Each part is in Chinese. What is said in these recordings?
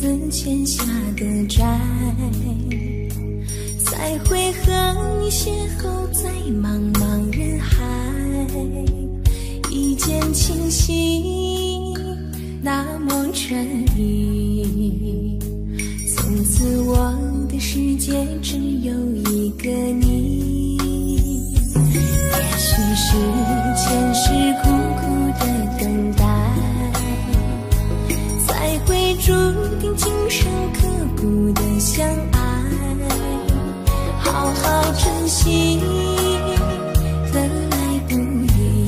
子欠下的债，才会和你邂逅在茫茫人海，一见倾心那么纯意，从此我的世界只有一个你。也许是前世苦苦的等待，才会注定今生刻骨的相爱，好好珍惜得来不易，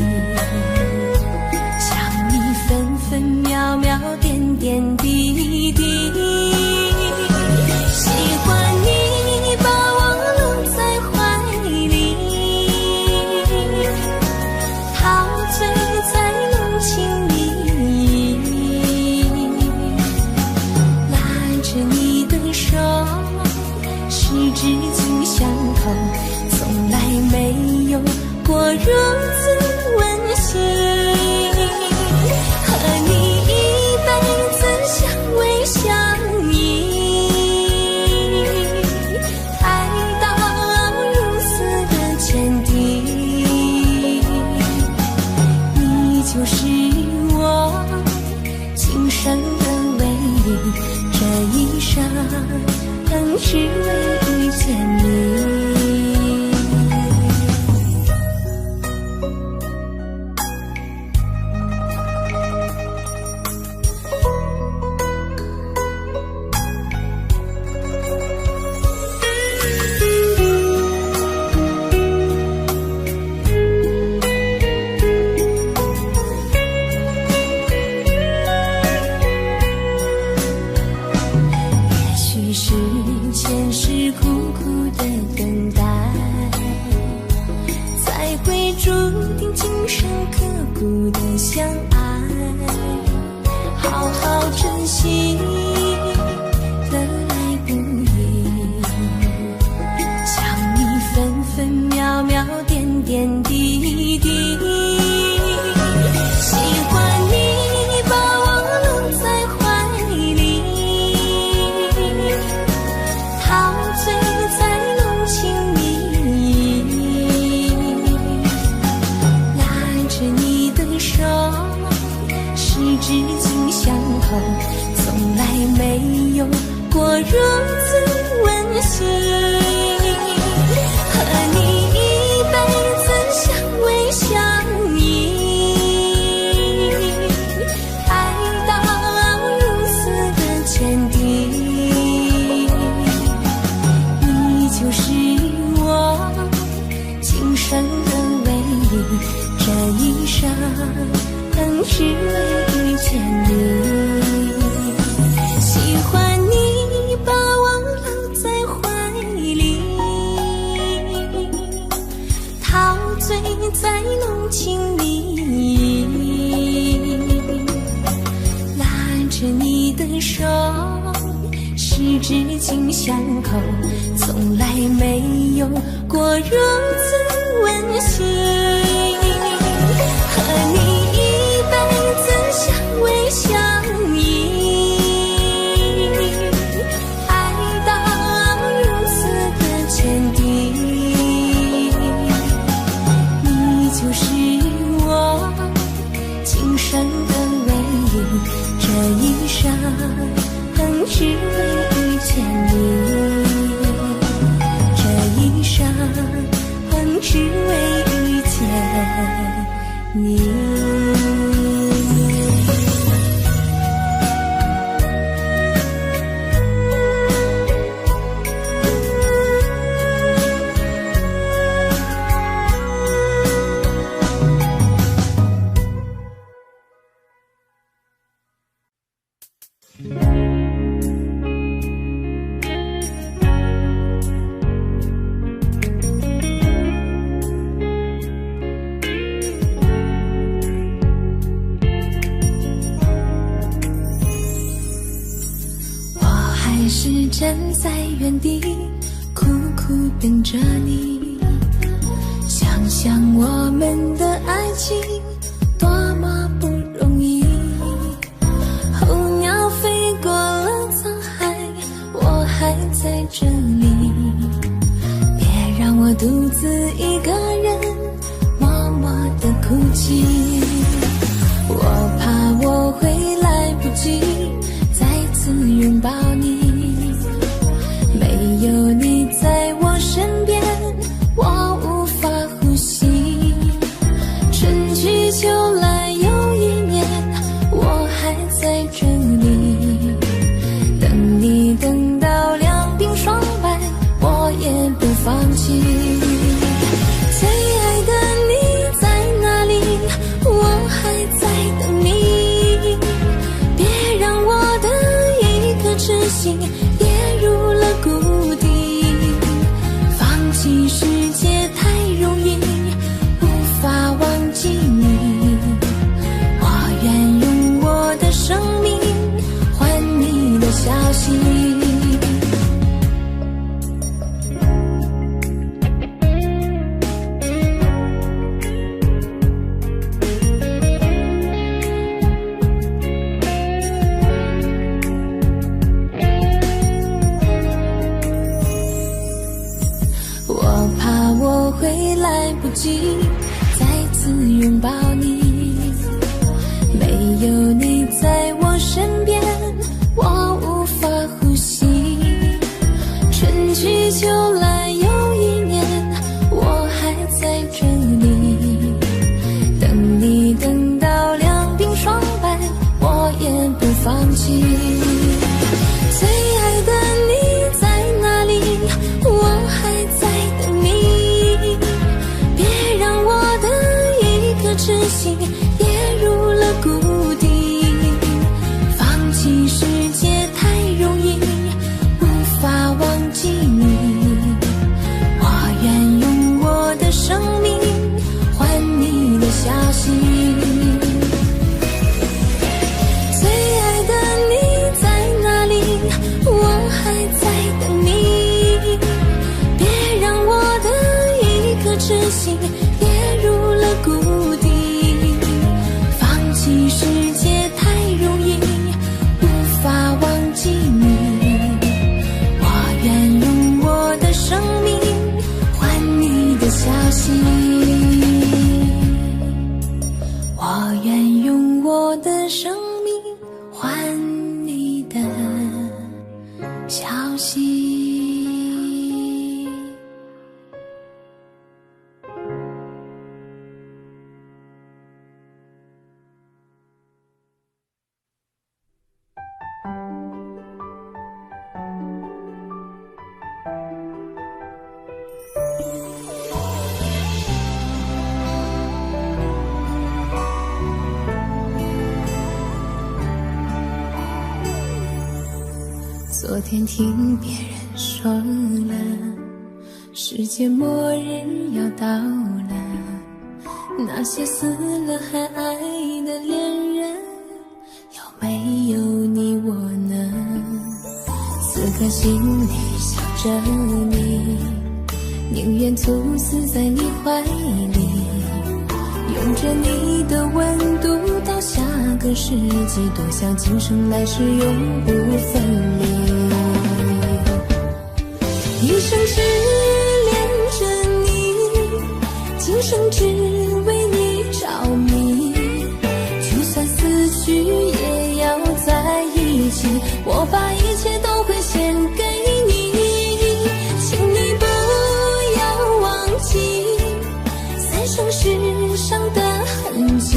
想你分分秒秒点点滴滴，喜欢你把我搂在怀里，陶醉在浓情蜜意，拉着你的手十指紧相扣，从来没有过如此温馨，和你一辈子相偎相依，爱到如斯的坚定，你就是我今生的唯一，这一生只为遇见你。前世苦苦的等待，才会注定今生刻骨的相爱，好好珍惜得来不易，想你分分秒秒点点滴滴，喜欢你把我搂在怀里，陶醉在浓情蜜意，拉着你的手十指紧相扣，从来没有过如此温馨，和你一辈子相偎相依，爱到如此的坚定，就是我今生的唯一，这一生只为遇见你。喜欢你把我搂在怀里，陶醉在浓情蜜意，拉着你的手十指紧相扣，从来没有过如此温馨，和你一辈子相偎相依，爱到如此的坚定，你就是我今生的唯一，这一生只为遇见你，这一生只为遇见你。站在原地苦苦等着你，想想我们的爱情多么不容易，候鸟飞过了草独自一个人默默地哭泣。我怕我会来不及再次拥抱你，没有你在我身边，我无法呼吸。春去秋来又一年，我还在这里等你，等到两鬓霜白，我也不放弃。最爱的你在哪里？我还在等你，别让我的一颗痴心跌入了谷底。放弃世界太容易，无法忘记你，我愿用我的生命换你的消息。我怕我会来不及再次拥抱你，没有你在我身边，我无法呼吸。春去秋来又一年，我还在这里等你，等到两鬓霜白，我也不放弃。最爱的你在哪里？我还在等你，别让我的一颗痴心跌入了谷底。放弃世界太容易，无法忘记你，我愿用我的生命换你的消息。最爱的你在哪里？我还在等你，别让我的一颗痴心跌入了谷底。放弃世界太容易，无法忘记你，我愿用我的生命换你的消息。我愿用我的生命换你的消息。昨天听别人说了，世界末日要到了，那些死了还爱的恋人，有没有你我呢？此刻心里想着你，宁愿猝死在你怀里，拥着你的温度到下个世纪，多想今生来世永不分离。一生只恋着你，今生只为你着迷，就算死去也要在一起，我把一切都会献给你。请你不要忘记三生石上的痕迹，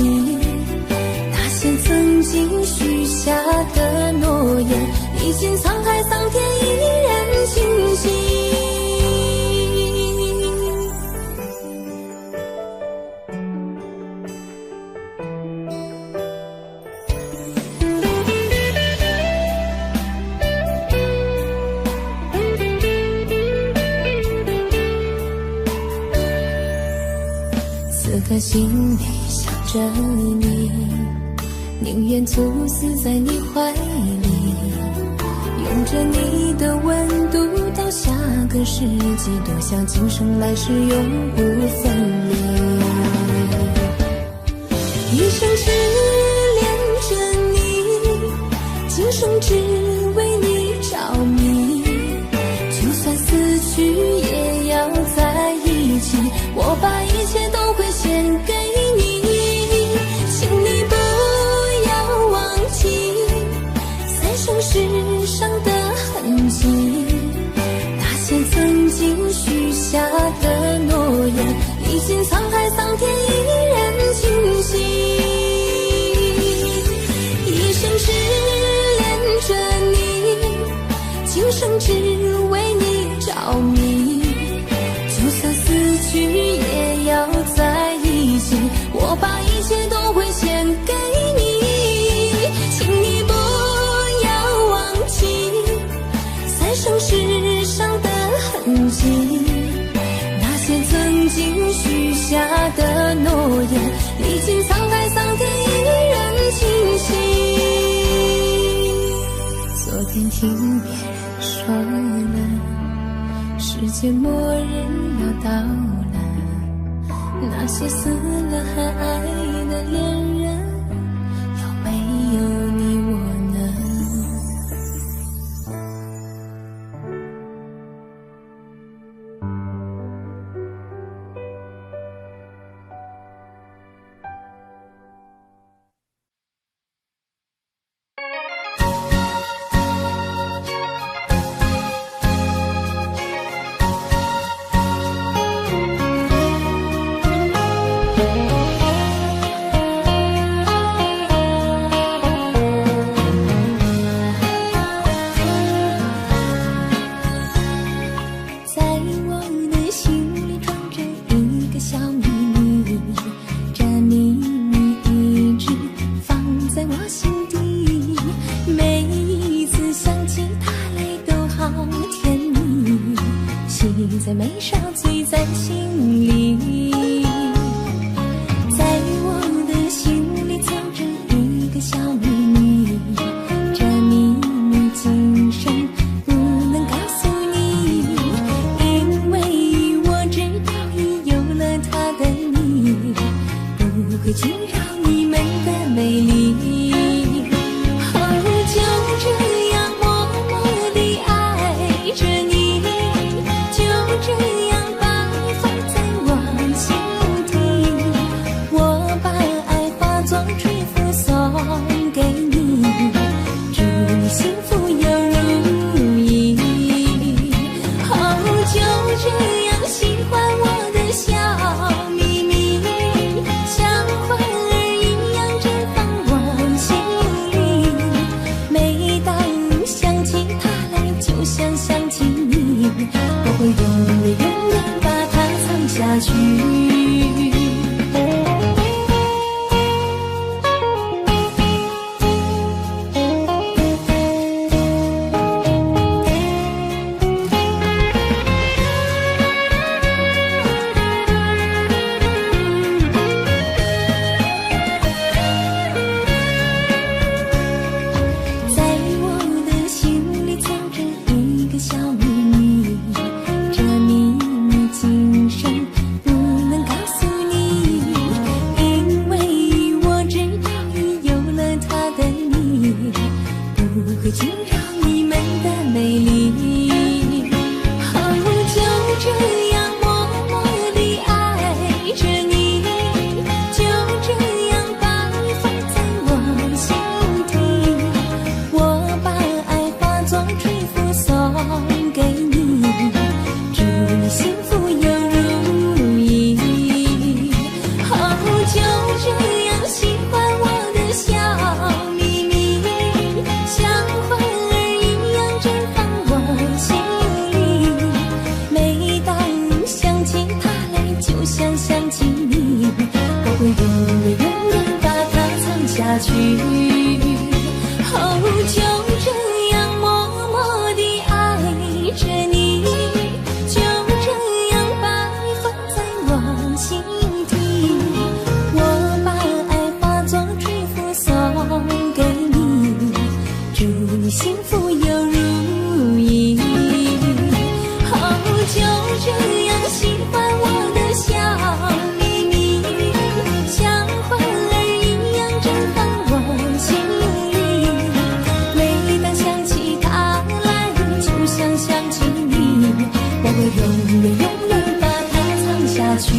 那些曾经许下的诺言，历经沧海桑田依然清晰。此刻心里想着你，宁愿猝死在你怀里，拥着你的温度到下个世纪，多想今生来世永不分离。一生只恋着你，今生只为你着迷，就算死去也要在一上的痕迹，那些曾经许下的诺言，历经沧海桑田依然清晰。一生只恋着你，今生只为你着迷，就算死去也要在一起，我把一切都会献给你。请你不要忘记三生石上的痕迹，那些曾经许下的诺言，历经沧海桑田依然清晰。昨天听别人说了，世界末日要到了，那些死了还爱的恋人，有没有你我呢？在眉梢，醉在心里，在我的心里藏着一个小秘密，这秘密今生不能告诉你，因为我知道已有了他的你，不会惊扰你们的美丽。就这样默默地爱着你，就这样把爱放在我心底，我把爱化作祝福送给你，祝你幸福又如意。就这样喜欢我的小秘密，像花儿一样绽放我心里，每当想起他来就像想起你，我会永远把它藏下去。下去。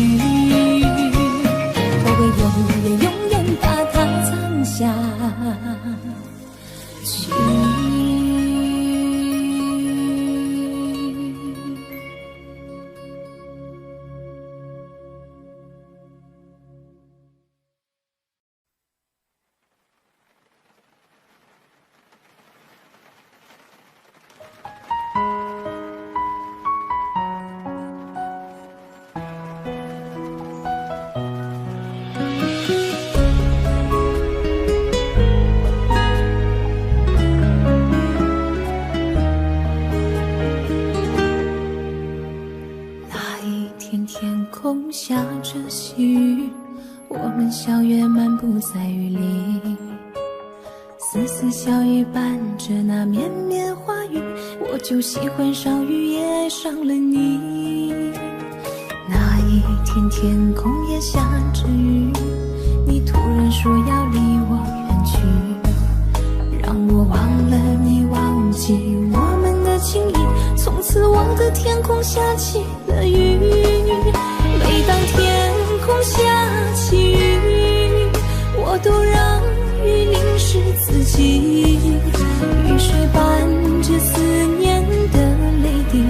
我们笑月漫步在雨里，丝丝小雨伴着那绵绵花语，我就喜欢上雨也上了你。那一天天空也下着雨，你突然说要离我远去，让我忘了你，忘记我们的情谊，从此我的天空下起了雨。每当天空下起雨，我都让雨淋湿自己，雨水伴着思念的泪滴，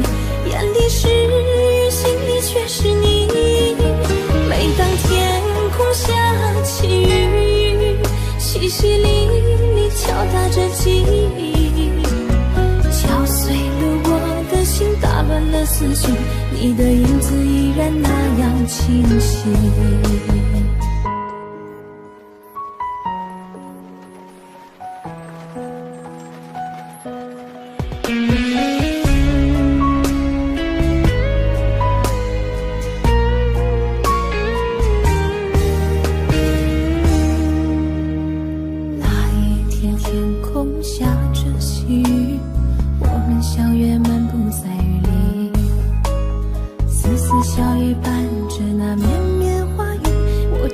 眼里是雨，心里却是你。每当天空下起雨，淅淅沥沥敲打着记忆，敲碎了我的心，打乱了思绪，你的影子依然那样清晰。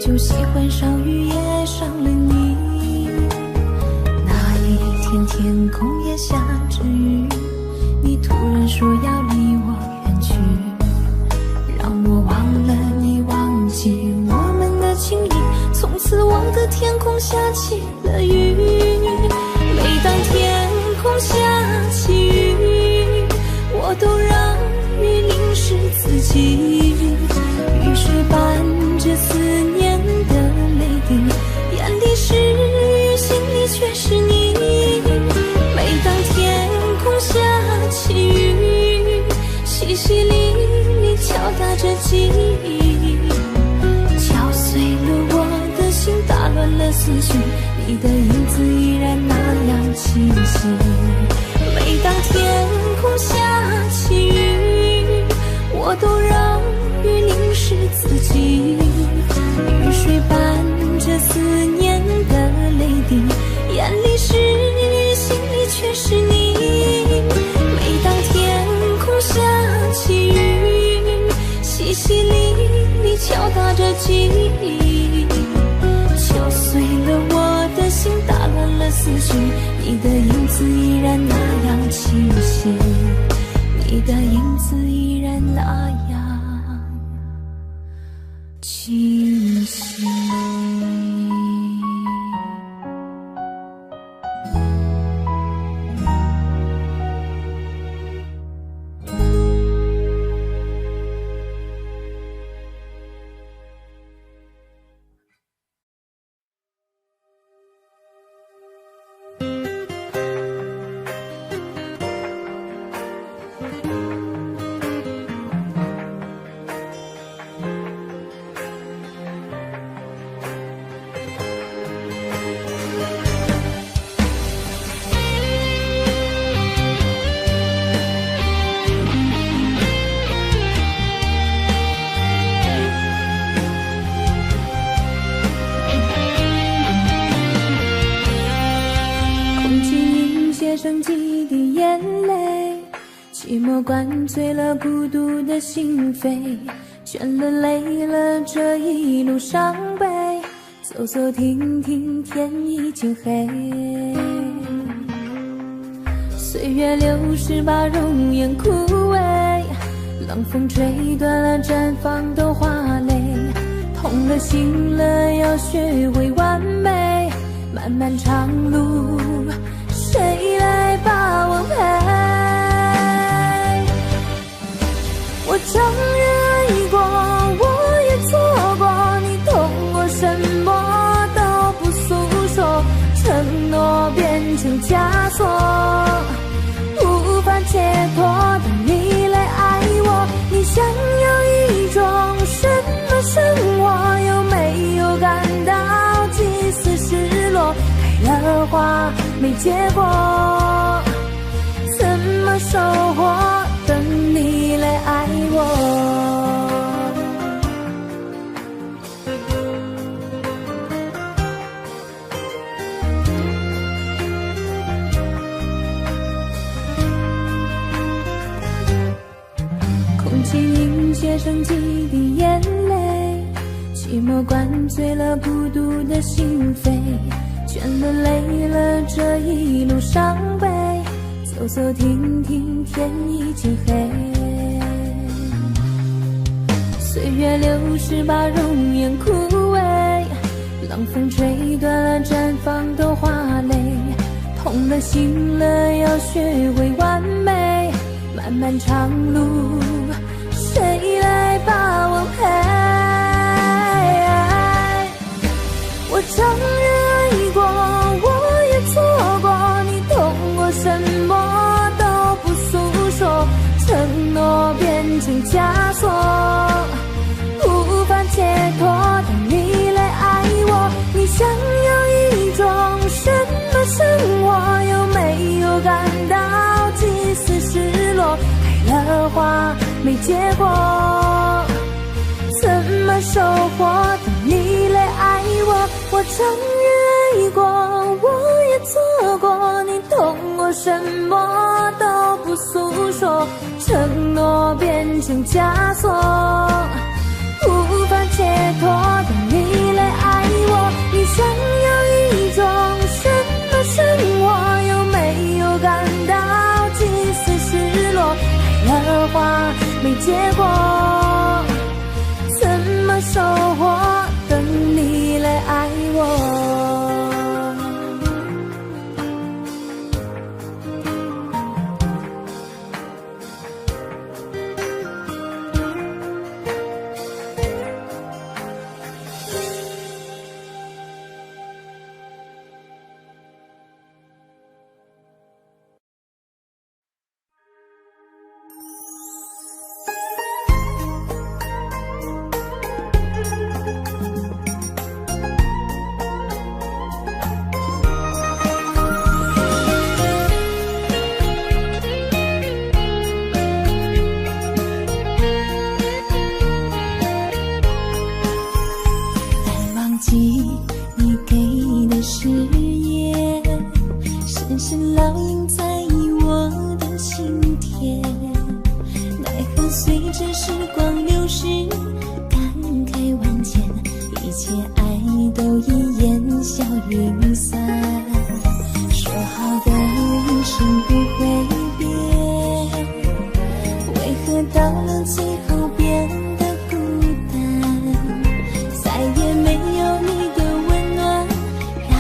就喜欢上雨也上了你。那一天天空也下着雨，你突然说要离我远去，让我忘了你，忘记我们的情谊，从此我的天空下起了雨。每当天空下起雨，我都让雨淋湿自己，雨水伴着思念的泪滴，眼里是雨，心里却是你。每当天空下起雨，淅淅沥沥敲打着记忆，敲碎了我的心，打乱了思绪，你的影子依然那样清晰。每当天空下起雨，我都让雨淋湿自己，雨水伴着思念的泪滴，眼里是雨，心里却是你。每当天空下起雨，淅淅沥沥敲打着记忆，敲碎了我的心，打乱了思绪，你的影子依然那样清晰，你的影子依然那样清晰。剩几滴眼泪，寂寞灌醉了孤独的心扉，倦了累了这一路伤悲，走走停停天已经黑，岁月流逝把容颜枯萎，冷风吹断了绽放的花蕾，痛了醒了要学会完美，漫漫长路谁来把我陪？我承认爱过，我也错过，你懂我什么都不诉说，承诺变成枷锁，无法解脱。当你来爱我，你想要一种什么生活？有没有感到几丝失落？开了花没结果，怎么收获？等你来爱我。空气凝结成几滴眼泪，寂寞灌醉了孤独的心扉，倦了累了这一路伤悲，走走停停天已经黑。岁月流逝把容颜枯萎，冷风吹断了绽放的花蕾，痛了心了要学会完美，漫漫长路谁来把我陪？我承认爱过，我也错过，你懂我什么都不诉说，承诺变成枷锁，无法解脱。当你来爱我，你想要一种什么生活？有没有感到几丝失落？开了花没结果，怎么收获？当你来爱我，我承认爱过，我也错过，你懂我什么都不诉说，承诺变成枷锁，无法解脱。当你来爱我，你想要一种什么生活？有没有感到几丝失落？开了花没结果，怎么收获？等你来爱我。你给的誓言，深深烙印在我的心田。奈何随着时光流逝，感慨万千，一切爱都已烟消云散。说好的一生不会变，为何到了最后变得孤单？再也没有你的温暖让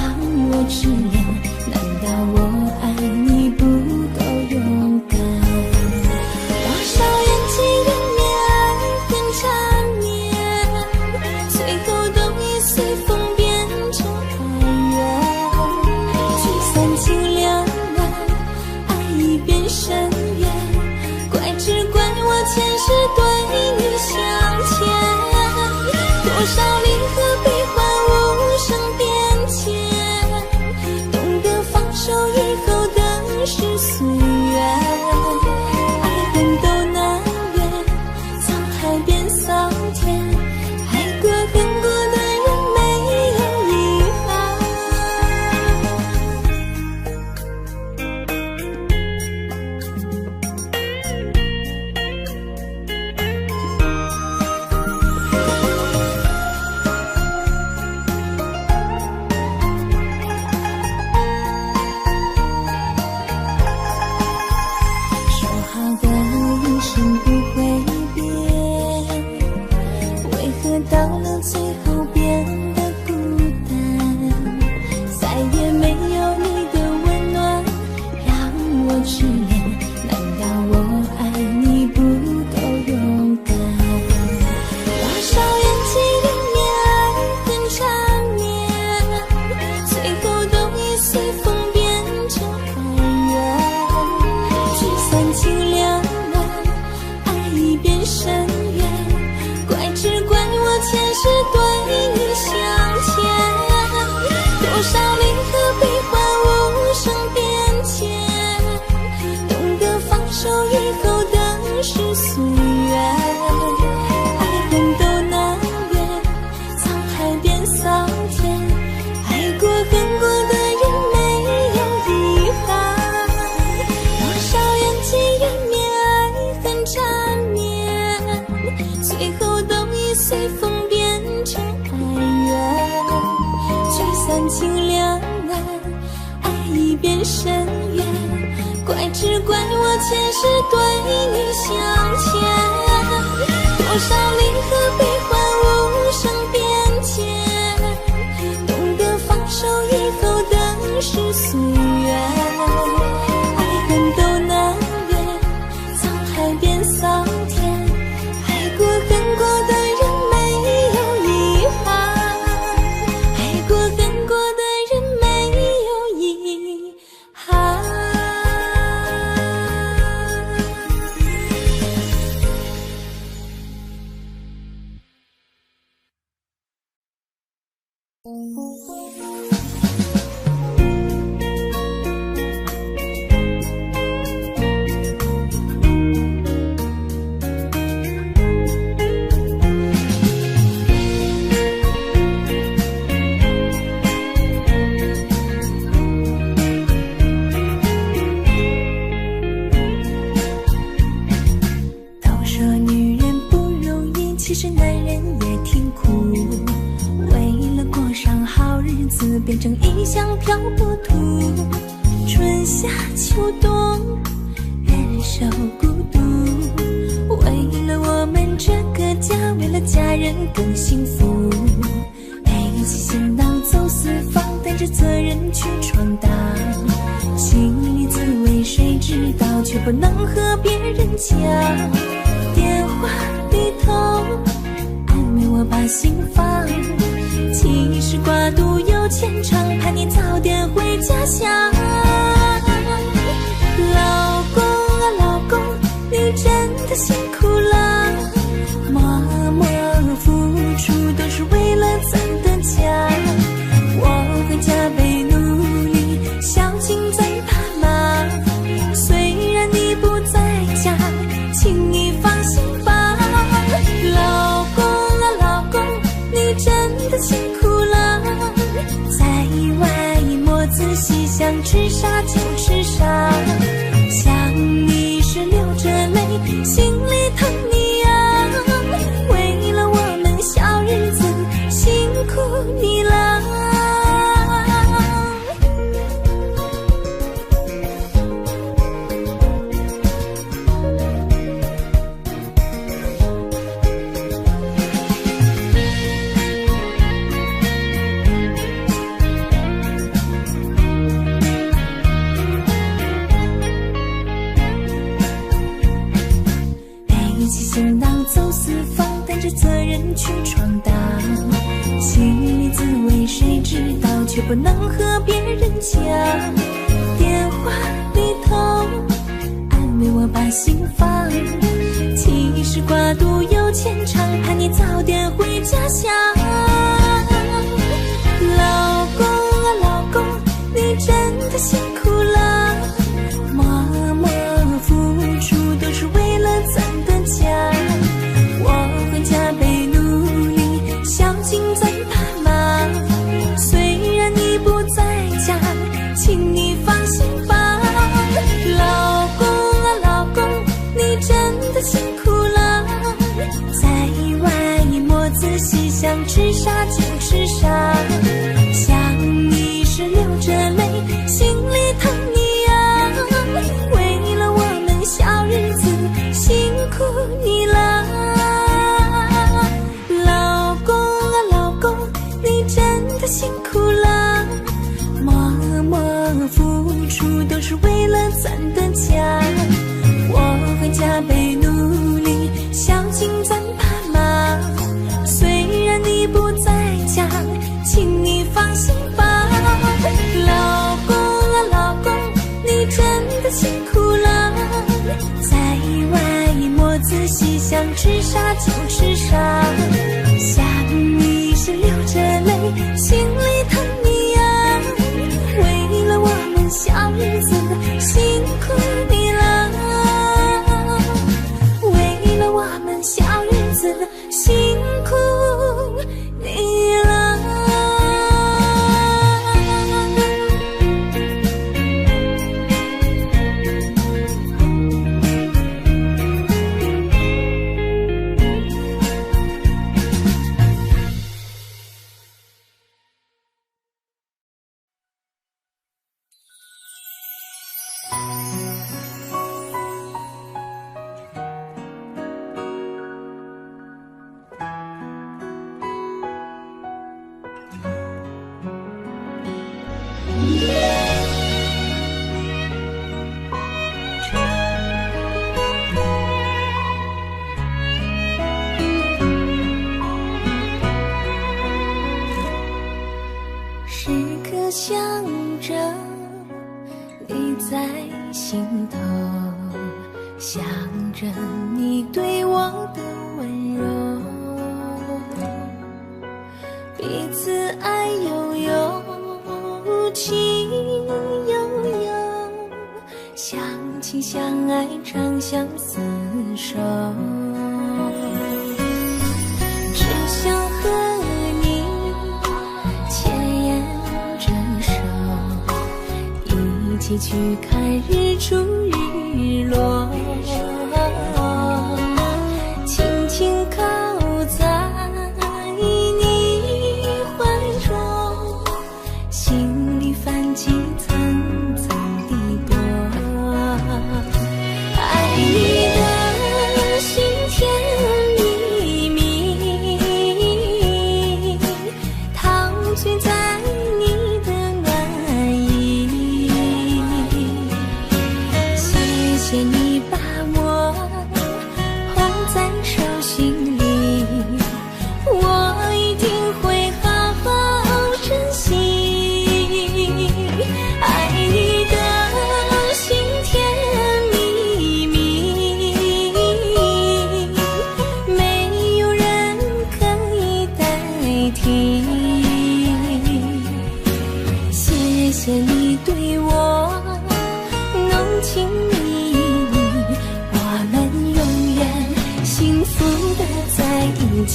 我痴恋，难道我爱你不够勇敢？多少人情人面爱恨缠绵，最后都已随风变成哀怨。聚散情两难，爱已变深渊，只怪我前世对你相欠。多少离合悲欢无声变迁，懂得放手以后的是岁月，爱恨都难圆，沧海变桑田，爱过恨过的人没有遗憾。我前世对你相牵，多少离合悲欢无声变迁，懂得放手以后的是岁月，爱恨都难免，沧海变桑田，爱过恨过的人没有遗憾，爱过恨过的人没有遗憾。都说女人不容易，其实男人也挺苦，为了过上好日子变成异乡漂泊兔，春夏秋冬忍受孤独，为了我们这个家，为了家人更幸福，背起行囊走四方，担着责任去闯荡，心里滋味谁知道，却不能和别人讲，电话里头安慰我把心放，其实挂肚有牵肠，盼你早点回家乡。老公啊老公，你真的辛苦了，默默付出都是为了咱的家，我会加倍努力，孝敬在爸妈，虽然你不在家，请你放心吧。老公啊老公，你真的辛苦了，在外莫仔细想吃啥就吃啥，想你时流着泪，心里疼你啊，为了我们小日子辛苦你了。背起行囊走四方，担着责任去闯荡，心里滋味谁知道，却不能和别人讲，电话里头安慰我把心放，其实挂肚有牵肠，盼你早点回家乡。老公啊老公，你真的辛苦了，默默付出都是为了咱的家，我会加倍努力，孝敬在爸妈，虽然你不在家，请你放心吧。老公啊老公，你真的辛苦了，在外莫仔细想吃想着你对我的温柔，彼此爱悠悠，情悠悠，相亲相爱，长相厮守，只想和你牵眼着手，一起去看日出日落，轻轻靠在你怀中，心里泛起层层的波。爱你的心甜蜜蜜，陶醉在你的暖意。谢谢你把我捧在手心里，我一定会好好珍惜。爱你的心甜蜜蜜，没有人可以代替。谢谢你对我浓情蜜意，我们永远幸福的在一起。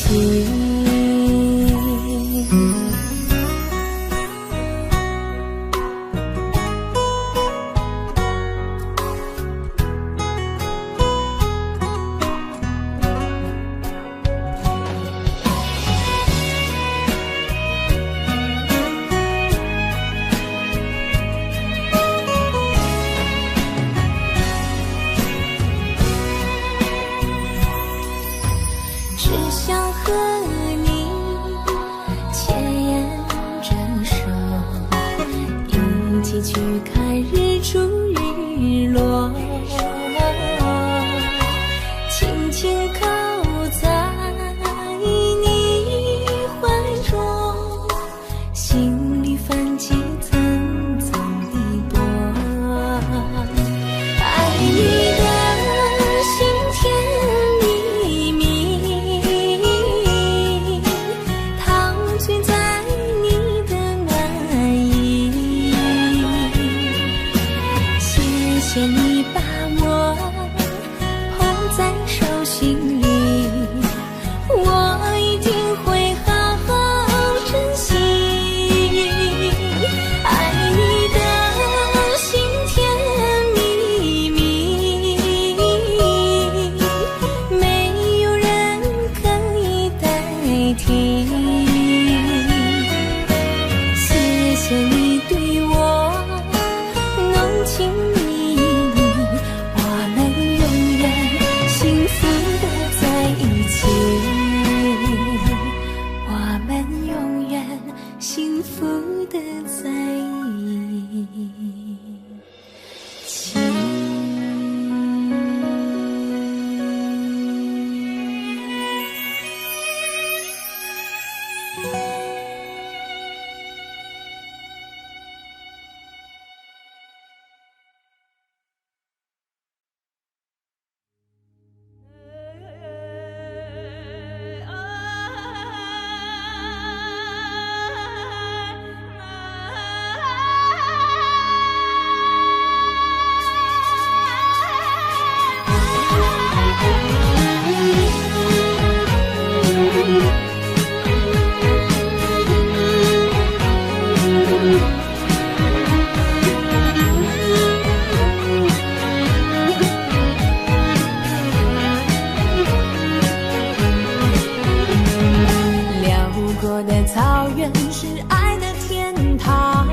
只想和你牵眼着手，一起去看日出日落，轻轻靠在你怀中，心里泛起层层的波。爱你的心甜蜜蜜，陶醉在你的暖意。谢谢你把我捧在手心里，我一定会好好珍惜。爱你的心甜蜜蜜，没有人可以代替。谢谢你对我浓情蜜意，我们永远幸福的在一起。我们永远幸福的在一起。辽阔的草原是爱的天堂，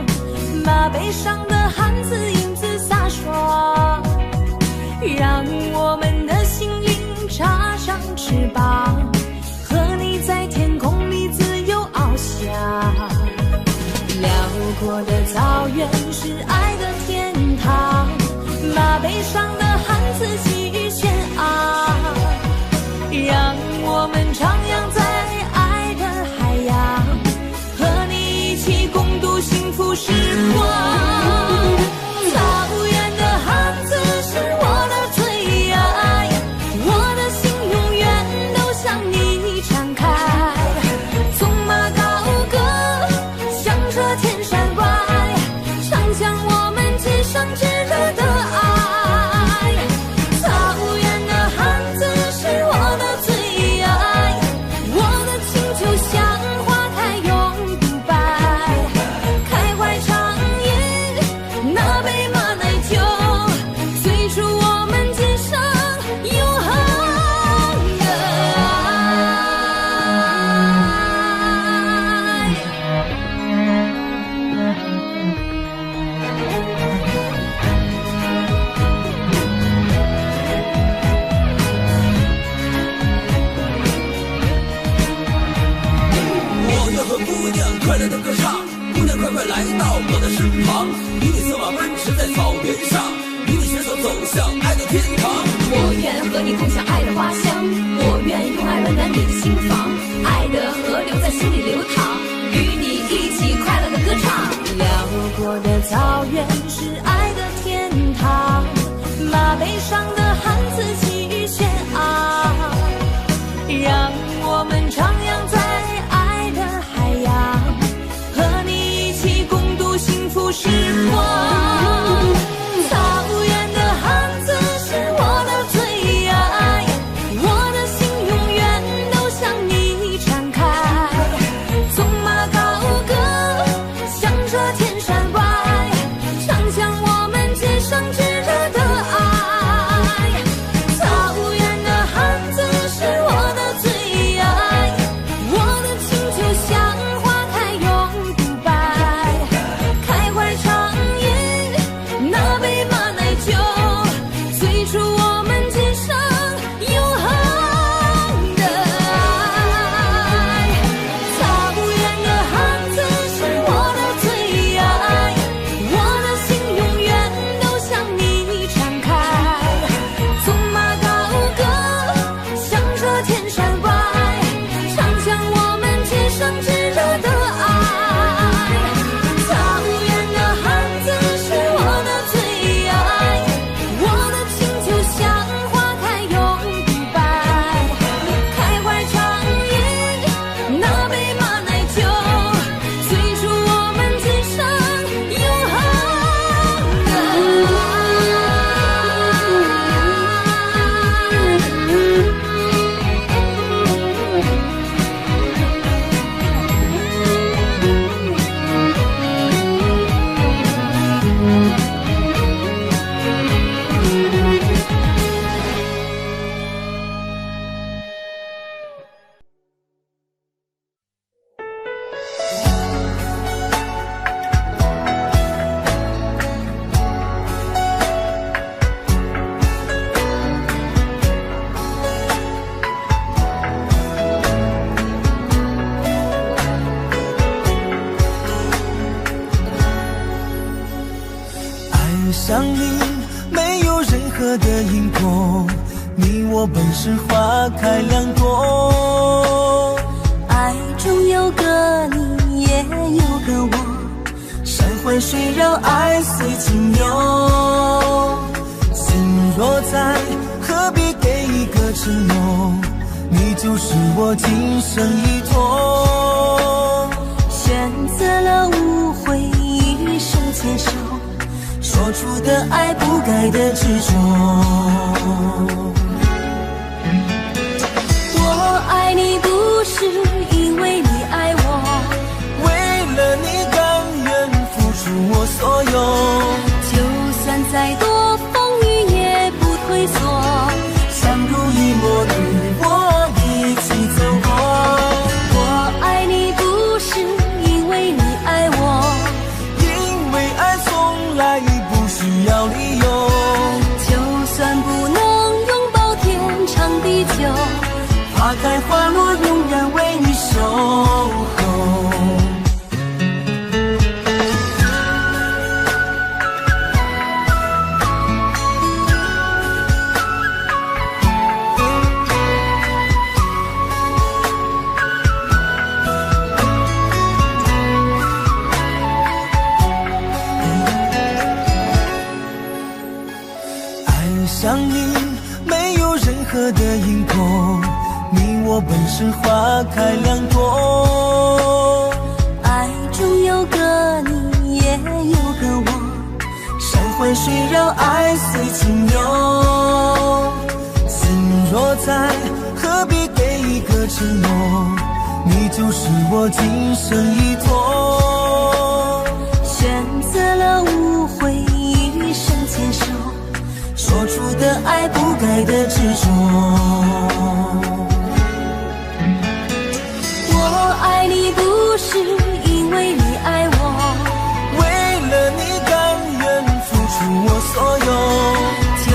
马背上的汉子英姿飒爽，让我们的心灵插上翅膀，和你在天空里自由翱翔。辽阔的草原是爱的天堂，马背上的汉子气宇轩昂，让我们徜徉在爱的海洋，和你一起共度幸福时光。草原的汉子是我爱的天堂。我愿和你共享爱的花香，我愿用爱温暖你的心房，爱的河流在心里流淌，与你一起快乐的歌唱。辽阔的草原是爱的天堂，马背上的汉字气旋啊，让我们徜徉在爱的海洋，和你一起共度幸福时光。草原的汉字是我的最爱，我的心永远都向你敞开。纵马高歌，响彻天山外，唱响我们今生炙热的爱。草原的汉字是我的最爱，我的情就像花开永不败，开怀畅饮那杯马奶酒，醉出我们今生永恒的爱。草原的汉字是我的最爱，我的心永远都向你敞开。纵马高歌，响彻天山外，唱响我们今生炙热的爱。草原的汉字是我的最爱，我的情就像花开永不败，开怀畅饮那杯马奶酒，醉出我们今生永恒的爱上你没有任何的因果，你我本是花开两朵。爱中有个你，也有个我，山环水绕，爱随情流。心若在，何必给一个承诺？你就是我今生依托。选择了无悔，一生牵手，说出的爱，不改的执着。我爱你不是因为你爱我，为了你甘愿付出我所有。就算再多风雨也不退缩，相濡以沫，与我一起走过。我爱你不是因为你爱我，因为爱从来不需要理由。就算不能拥抱天长地久，花开花落，永远为你守候。爱上你没有任何的因果，你我本是花开两朵。爱中有个你，也有个我，山环水绕，爱随情流。心若在，何必给一个承诺？你就是我今生依托。选择了无悔，一生牵手，说出的爱，不改的执着。我爱你不是因为你爱我，为了你甘愿付出我所有。就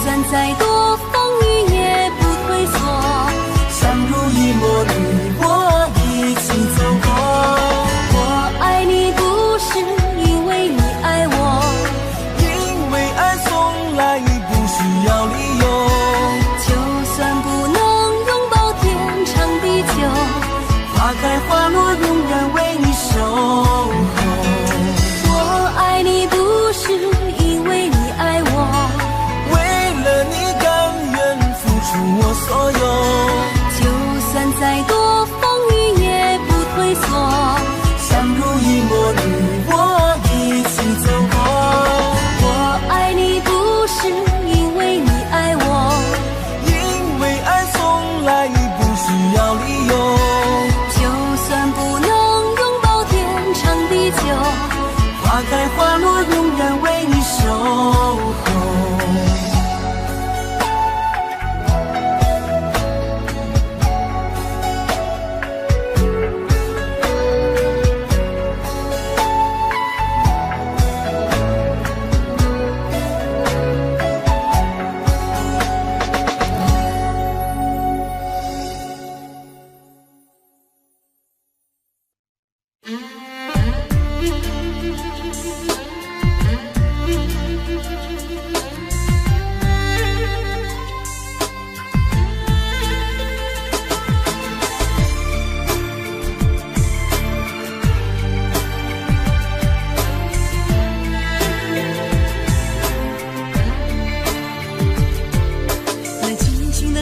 算再多风雨也不退缩，相濡以沫，与我一起走过。我爱你不是因为你爱我，因为爱从来不需要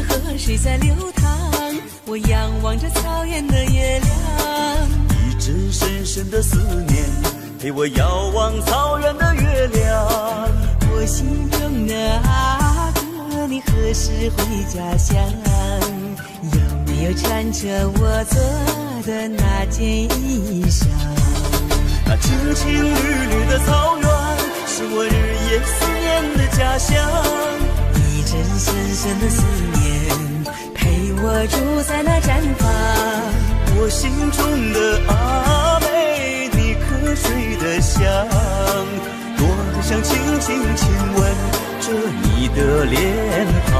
河水在流淌，我仰望着草原的月亮。一直深深的思念，陪我遥望草原的月亮。我心中的阿哥，你何时回家乡？有没有穿着我做的那件衣裳？那青青绿绿的草原，是我日夜思念的家乡。一阵深深的思念，陪我住在那毡房。我心中的阿妹，你瞌睡的香，多想轻轻亲吻着你的脸庞。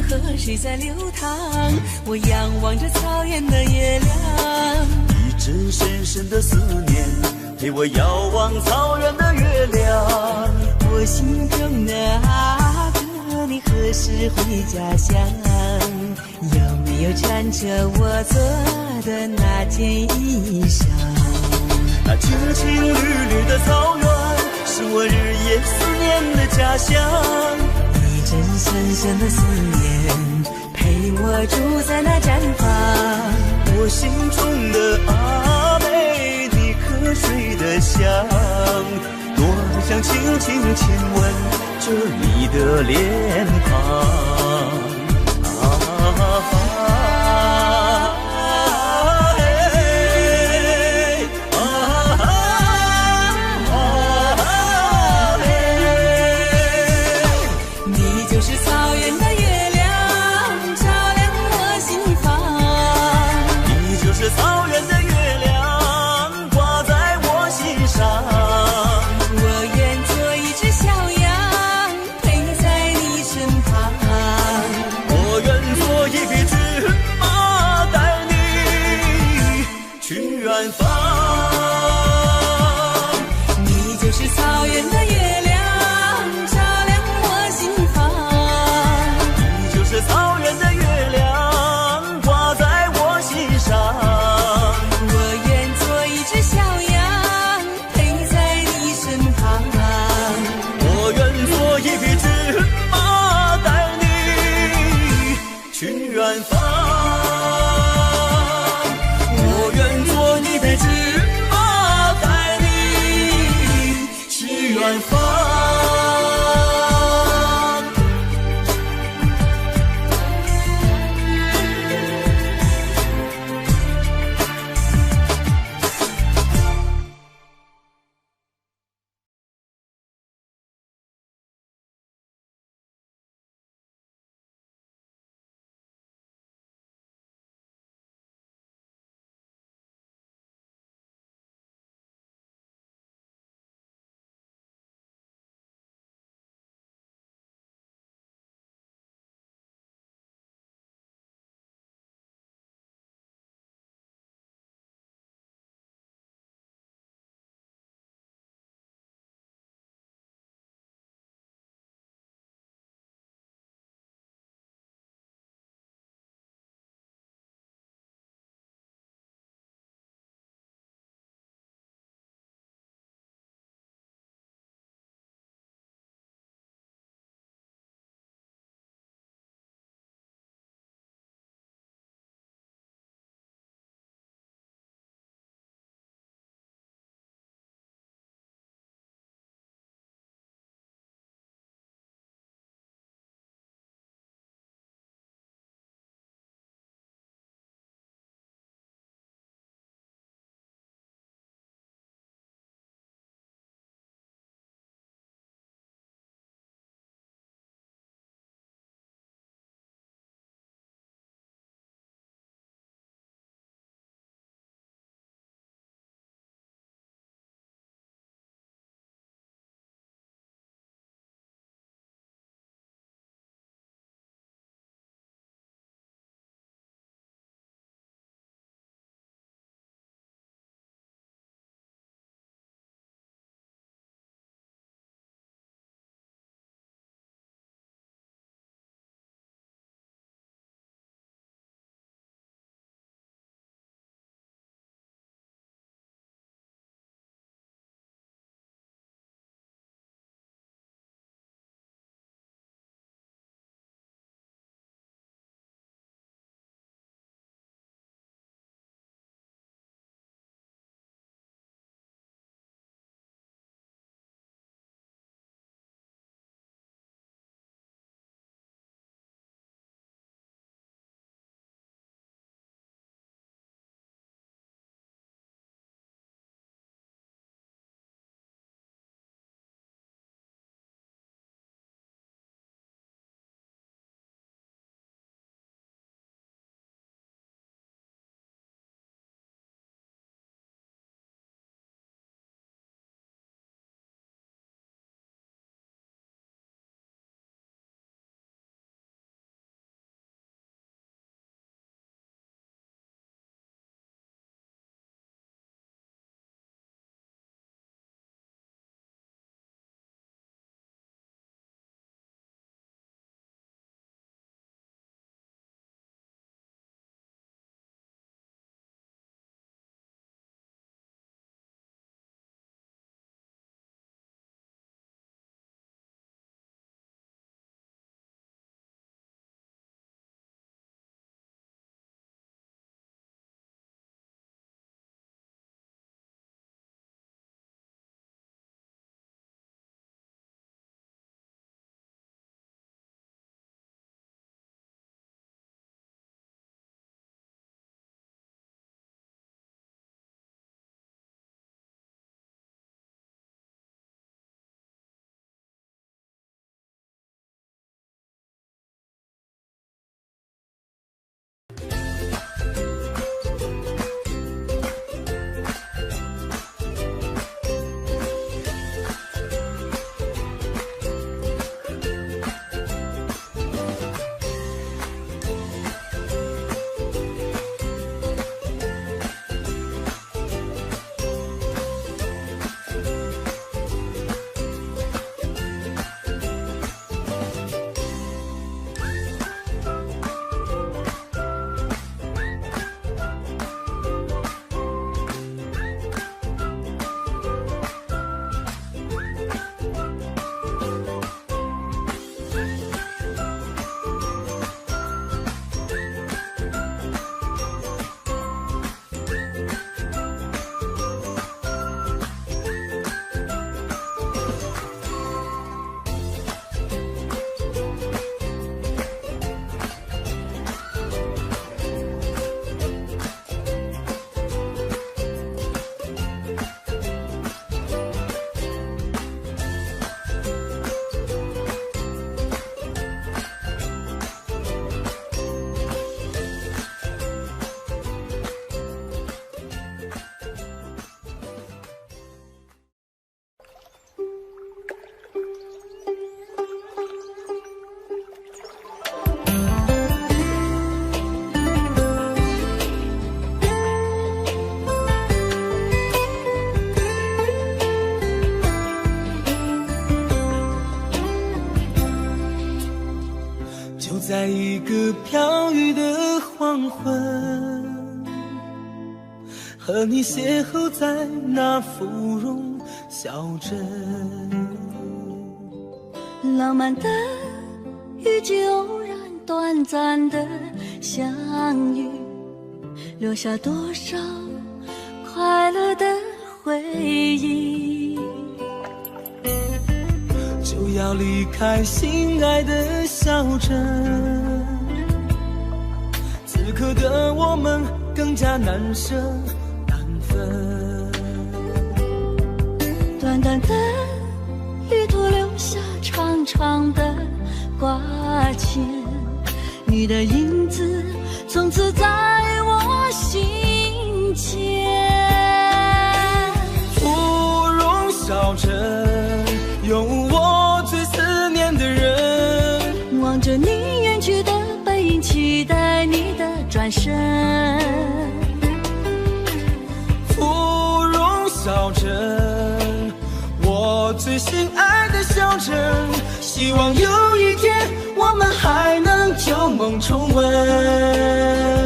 河水在流淌，我仰望着草原的月亮。一直深深的思念，陪我遥望草原的月亮。我心中的阿哥，你何时回家乡？有没有穿着我做的那件衣裳？那青青绿绿的草原，是我日夜思念的家乡。一阵深深的思念，陪我住在那毡房。我心中的阿妹，你瞌睡的香，多想轻轻亲吻着你的脸庞。我愿做一只小羊，陪在你身旁。在一个飘雨的黄昏，和你邂逅在那芙蓉小镇。浪漫的遇见，偶然短暂的相遇，留下多少快乐的回忆。就要离开心爱的小镇，此刻的我们更加难舍难分。短短的旅途留下长长的挂牵，你的影子从此在我心间。芙蓉小镇有我最思念的人，望着你远去的背影，期待你的转身。芙蓉小镇，我最心爱的小镇，希望有一天我们还能旧梦重温。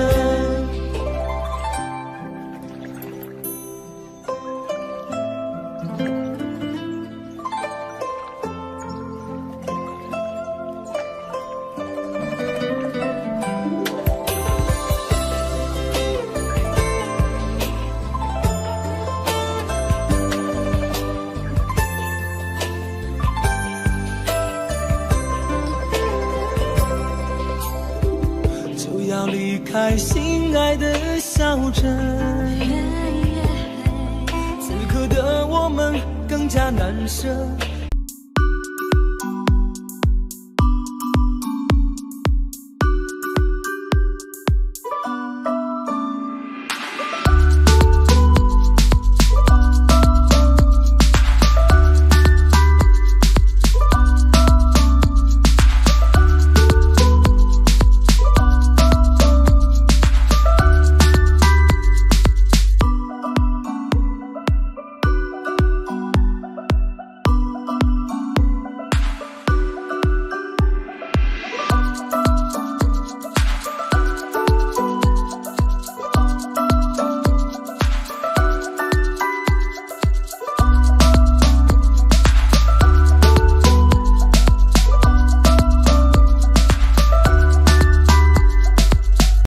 离开心爱的小镇，此刻的我们更加难舍